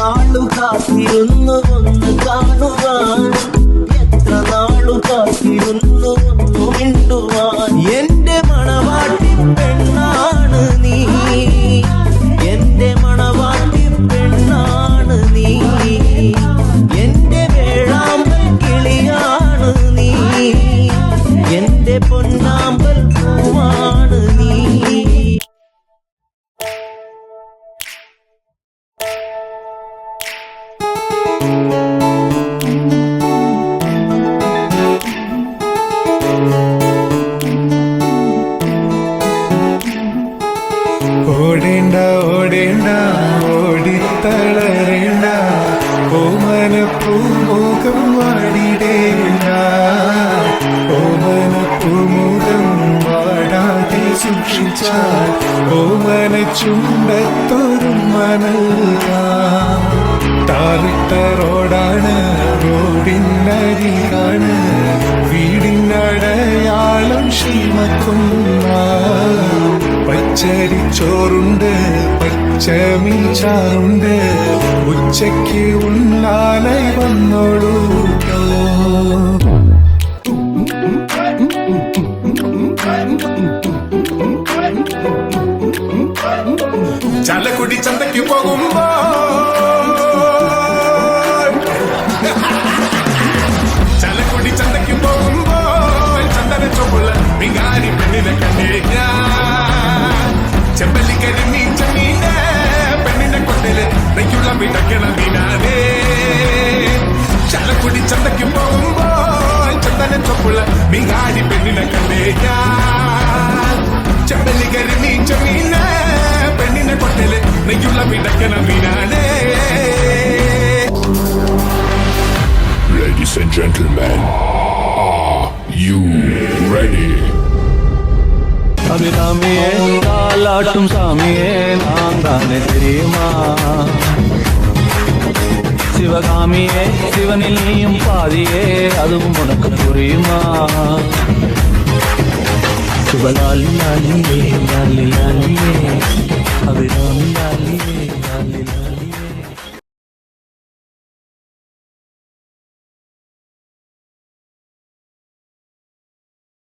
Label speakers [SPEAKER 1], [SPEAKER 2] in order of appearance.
[SPEAKER 1] നാളു കാത്തിരുന്നു ഒന്ന് കാണുവാൻ, എത്ര നാളു കാത്തിരുന്നു ഒന്നു മിണ്ടുവാൻ. എന്റെ മണവാട്ടി പെണ്ണാണ് നീ, എന്റെ മണവാട്ടി പെണ്ണാണ് നീ, എന്റെ വേഴാമ്പൽ കിളിയാണ് നീ, എന്റെ പൊന്നാമ്പൽ പൂവാണ് നീ.
[SPEAKER 2] ഓടേണ്ട ഓടേണ്ട ഓടിത്തളരേണ്ട, ഓമന പൂമുഖം വാടിടേണ്ട, ഓമന പൂമുഖം വാടാതെ സൂക്ഷിച്ചാൽ ഓമന ചുണ്ടത്തൊരു മനൽകാം. താറിട്ട റോഡാണ്, റോഡിനരികാണ്, വീടിനടയാളം ക്ഷീമക്കുന്ന. പച്ചരിച്ചോറുണ്ട്, പച്ചമീച്ചാറുണ്ട്, ഉച്ചയ്ക്ക് ഉണ്ണാനായി വന്നോളൂ. ചാലക്കുടി ചന്തയ്ക്ക് പോകുമ്പോ ചാലക്കുടി ചന്തയ്ക്ക് പോകുമ്പോ ചന്ദന ചൊപ്പുള്ള മികാരി പെണ്ണിനെ കണ്ടിരിക്ക. ചെമ്പല്ലിക്കരി നീച്ച മീന് പെണ്ണിനെ കൊണ്ടില് നെയ്യുള്ള വിടക്കണ മീനാനേ. ചാലക്കുടി ചന്തയ്ക്ക് പോകുമ്പോ ചന്ദന ചൊപ്പുള്ള മികാരി പെണ്ണിനെ കണ്ടിരിക്ക. ചെമ്പല്ലിക്കരി നീച്ച മീന് പെണ്ണിനെ കൊണ്ടില് നെയ്യുള്ള വിടക്കണ മീനാനേ. Ladies and gentlemen, are you ready?
[SPEAKER 3] அபிராமியே தாலாட்டும் சாமியே நான் தானே தெரியுமா, சிவகாமியே சிவனில் நீயும் பாதியே அதுவும் உனக்கு புரியுமா. சிவலாலி லாலியே லாலி லாலியே